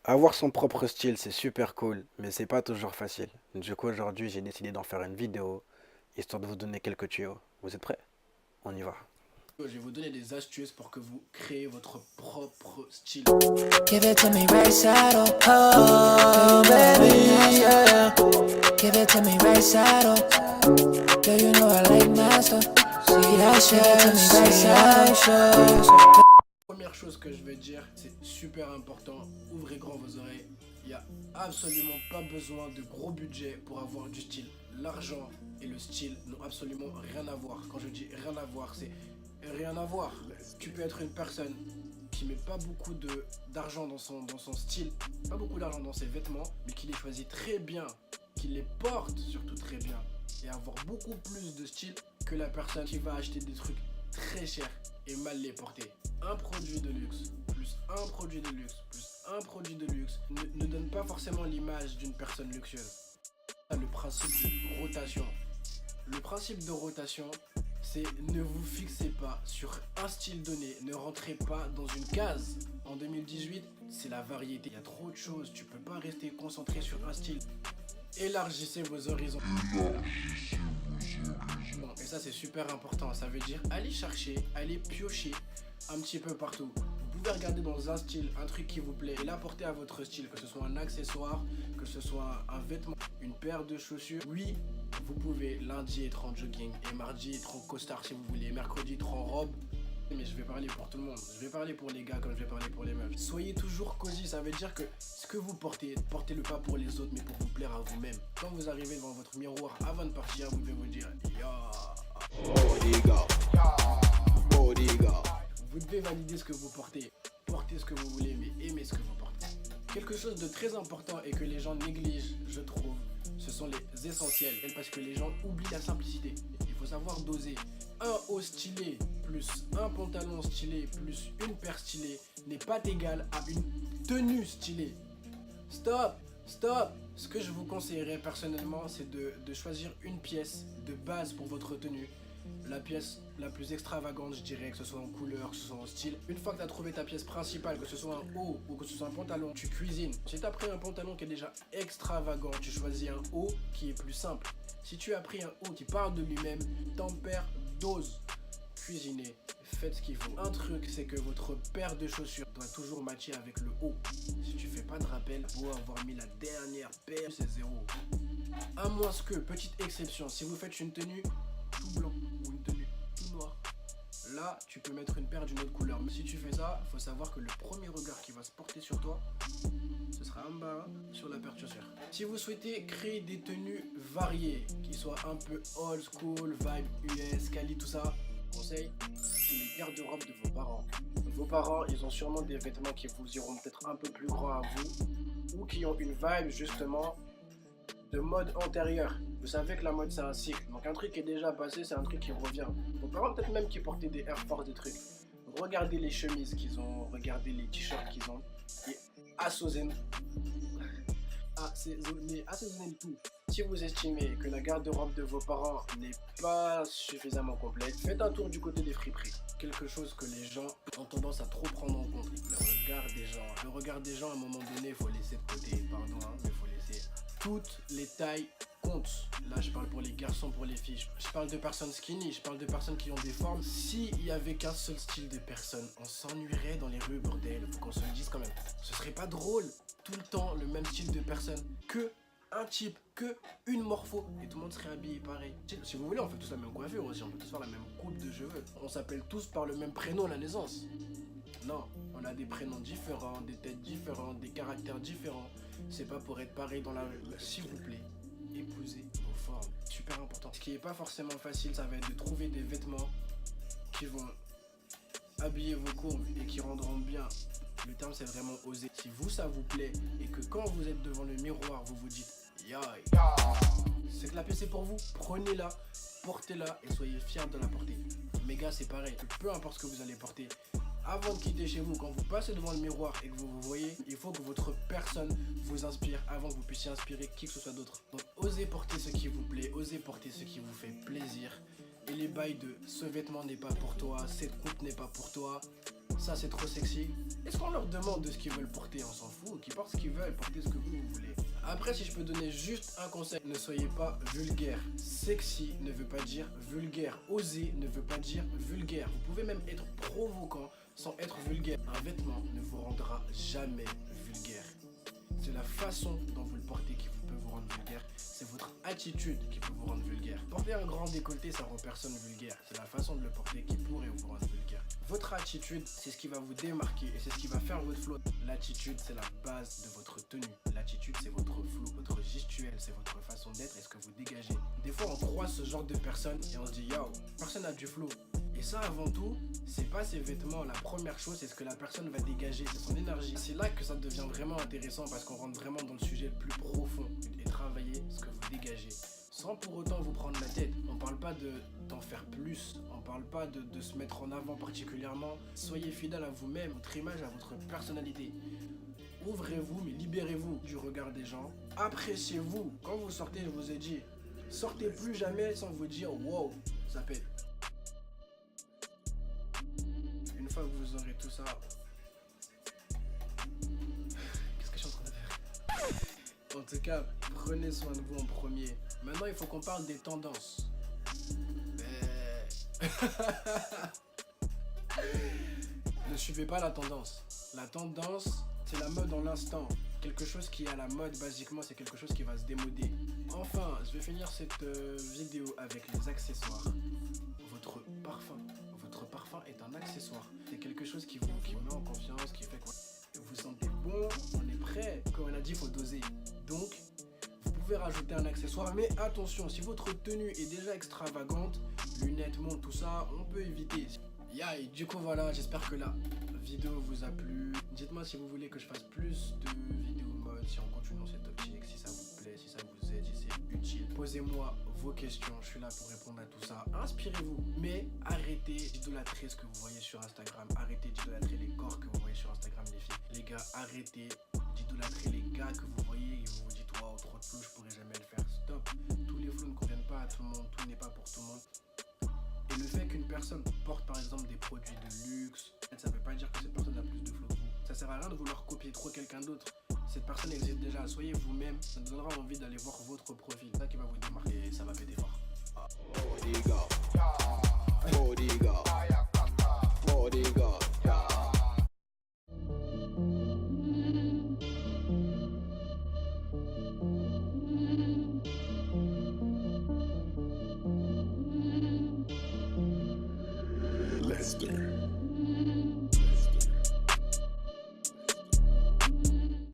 Avoir son propre style, c'est super cool, mais c'est pas toujours facile. Du coup, aujourd'hui, j'ai décidé d'en faire une vidéo, histoire de vous donner quelques tuyaux. Vous êtes prêts? On y va. Je vais vous donner des astuces pour que vous créez votre propre style. Give it to me right side up, oh baby, yeah. Give it to me right side up. Girl, you know I like my stuff. See that shit, give it to me right side up. Première chose que je vais dire, c'est super important, ouvrez grand vos oreilles. Il n'y a absolument pas besoin de gros budget pour avoir du style. L'argent et le style n'ont absolument rien à voir. Quand je dis rien à voir, c'est rien à voir. Tu peux être une personne qui met pas beaucoup d'argent dans son style, pas beaucoup d'argent dans ses vêtements, mais qui les choisit très bien, qui les porte surtout très bien, et avoir beaucoup plus de style que la personne qui va acheter des trucs très chers et mal les porter. Un produit de luxe, plus un produit de luxe, plus un produit de luxe ne donne pas forcément l'image d'une personne luxueuse. Le principe de rotation. Le principe de rotation, c'est ne vous fixez pas sur un style donné, ne rentrez pas dans une case. En 2018, c'est la variété. Il y a trop de choses, tu peux pas rester concentré sur un style. Élargissez vos horizons. Et ça, c'est super important. Ça veut dire aller chercher, aller piocher un petit peu partout. Vous pouvez regarder dans un style, un truc qui vous plaît et l'apporter à votre style, que ce soit un accessoire, que ce soit un vêtement, une paire de chaussures. Oui, vous pouvez lundi être en jogging et mardi être en costard si vous voulez, mercredi être en robe. Mais je vais parler pour tout le monde. Je vais parler pour les gars comme je vais parler pour les meufs. Soyez toujours cosy, ça veut dire que ce que vous portez, portez-le pas pour les autres mais pour vous plaire à vous-même. Quand vous arrivez devant votre miroir avant de partir, vous devez vous dire Vous devez valider ce que vous portez. Portez ce que vous voulez mais aimez ce que vous portez. Quelque chose de très important et que les gens négligent, je trouve, ce sont les essentiels. Parce que les gens oublient la simplicité. Il faut savoir doser. Un haut stylé plus un pantalon stylé plus une paire stylée n'est pas égal à une tenue stylée. Stop, stop. Ce que je vous conseillerais personnellement, c'est de choisir une pièce de base pour votre tenue. La pièce la plus extravagante, je dirais, que ce soit en couleur, que ce soit en style. Une fois que tu as trouvé ta pièce principale, que ce soit un haut ou que ce soit un pantalon, tu cuisines. Si tu as pris un pantalon qui est déjà extravagant, tu choisis un haut qui est plus simple. Si tu as pris un haut qui parle de lui-même, tempère, dose. Cuisinez, faites ce qu'il faut. Un truc, c'est que votre paire de chaussures doit toujours matcher avec le haut. Si tu fais pas de rappel, beau avoir mis la dernière paire, c'est zéro. À moins que, petite exception, si vous faites une tenue tout blanc ou une tenue tout noir, là tu peux mettre une paire d'une autre couleur. Mais si tu fais ça, il faut savoir que le premier regard qui va se porter sur toi, ce sera un bas sur la paire de chaussures. Si vous souhaitez créer des tenues variées, qui soient un peu old school, vibe US, Cali, tout ça, conseil, c'est les garde-robes de vos parents. Vos parents, ils ont sûrement des vêtements qui vous iront peut-être un peu plus grands à vous, ou qui ont une vibe justement de mode antérieure. Vous savez que la mode c'est un cycle, donc un truc qui est déjà passé, c'est un truc qui revient. Vos parents peut-être même qui portaient des Air Force, des trucs. Regardez les chemises qu'ils ont, regardez les t-shirts qu'ils ont, et assaisonnez le tout. Si vous estimez que la garde-robe de vos parents n'est pas suffisamment complète, faites un tour du côté des friperies. Quelque chose que les gens ont tendance à trop prendre en compte. Le regard des gens. Le regard des gens, à un moment donné, il faut laisser de côté. Pardon, hein, mais il faut laisser. Toutes les tailles comptent. Là, je parle pour les garçons, pour les filles. Je parle de personnes skinny, je parle de personnes qui ont des formes. S'il y avait qu'un seul style de personne, on s'ennuierait dans les rues, bordel. Faut qu'on se le dise quand même. Ce serait pas drôle. Tout le temps, le même style de personne. Que un type, que une morpho, et tout le monde serait habillé pareil. Si vous voulez, on fait tous la même coiffure aussi, on peut tous faire la même coupe de cheveux. On s'appelle tous par le même prénom à la naissance. Non, on a des prénoms différents, des têtes différentes, des caractères différents. C'est pas pour être pareil dans la rue. S'il vous plaît, épousez vos formes. Super important. Ce qui est pas forcément facile, ça va être de trouver des vêtements qui vont habiller vos courbes et qui rendront bien. Le terme, c'est vraiment oser. Si vous, ça vous plaît et que quand vous êtes devant le miroir, vous vous dites c'est que la pièce est pour vous, prenez-la, portez-la et soyez fiers de la porter. Mais gars, c'est pareil, peu importe ce que vous allez porter, avant de quitter chez vous, quand vous passez devant le miroir et que vous vous voyez, il faut que votre personne vous inspire avant que vous puissiez inspirer qui que ce soit d'autre. Donc osez porter ce qui vous plaît, osez porter ce qui vous fait plaisir. Et les bails de ce vêtement n'est pas pour toi, cette coupe n'est pas pour toi, ça c'est trop sexy. Est-ce qu'on leur demande de ce qu'ils veulent porter? On s'en fout, qu'ils portent ce qu'ils veulent, portez ce que vous voulez. Après, si je peux donner juste un conseil, ne soyez pas vulgaire. Sexy ne veut pas dire vulgaire. Oser ne veut pas dire vulgaire. Vous pouvez même être provoquant sans être vulgaire. Un vêtement ne vous rendra jamais vulgaire. C'est la façon dont vous le portez qui peut vous rendre vulgaire. C'est votre attitude qui peut vous rendre vulgaire. Porter un grand décolleté, ça rend personne vulgaire. C'est la façon de le porter qui pourrait vous rendre vulgaire. Votre attitude, c'est ce qui va vous démarquer et c'est ce qui va faire votre flow. L'attitude, c'est la base de votre tenue. L'attitude, c'est votre flow, votre gestuelle, c'est votre façon d'être et ce que vous dégagez. Des fois, on croise ce genre de personnes et on se dit, yo, personne n'a du flow. Et ça, avant tout, c'est pas ses vêtements. La première chose, c'est ce que la personne va dégager, c'est son énergie. C'est là que ça devient vraiment intéressant parce qu'on rentre vraiment dans le sujet le plus profond et travailler ce que vous dégagez. Sans pour autant vous prendre la tête. On parle pas d'en faire plus, on parle pas de se mettre en avant particulièrement. Soyez fidèle à vous-même, votre image, à votre personnalité. Ouvrez-vous, mais libérez-vous du regard des gens. Appréciez-vous. Quand vous sortez, je vous ai dit, sortez plus jamais sans vous dire wow, ça pète. Une fois que vous aurez tout ça, qu'est-ce que je suis en train de faire? En tout cas, prenez soin de vous en premier. Maintenant, il faut qu'on parle des tendances. Ne suivez pas la tendance. La tendance, c'est la mode en l'instant. Quelque chose qui est à la mode, basiquement, c'est quelque chose qui va se démoder. Enfin, je vais finir cette vidéo avec les accessoires. Votre parfum. Votre parfum est un accessoire. C'est quelque chose qui vous met en confiance, qui fait quoi? Vous sentez bon, on est prêt. Comme on a dit, il faut doser. Donc, vous pouvez rajouter un accessoire, mais attention, si votre tenue est déjà extravagante, lunettes, montre, tout ça, on peut éviter. Yeah, et du coup, voilà, j'espère que la vidéo vous a plu. Dites-moi si vous voulez que je fasse plus de vidéos mode, si on continue dans cette optique, si ça vous plaît, si ça vous aide, si c'est utile. Posez-moi vos questions, je suis là pour répondre à tout ça. Inspirez-vous, mais arrêtez d'idolâtrer ce que vous voyez sur Instagram. Arrêtez d'idolâtrer les corps que vous voyez sur Instagram, les filles. Les gars, arrêtez d'idolâtrer les gars que vous voyez et vous vous dites waouh, trop de flow, je pourrais jamais le faire. Stop, tous les flows ne conviennent pas à tout le monde, tout n'est pas pour tout le monde. Et le fait qu'une personne porte par exemple des produits de luxe, ça veut pas dire que cette personne a plus de flow que vous. Ça sert à rien de vouloir copier trop quelqu'un d'autre. Cette personne existe déjà, soyez vous-même, ça nous donnera envie d'aller voir votre profil. C'est ça qui va vous démarquer et ça va péter fort. Bodiga, Bodiga.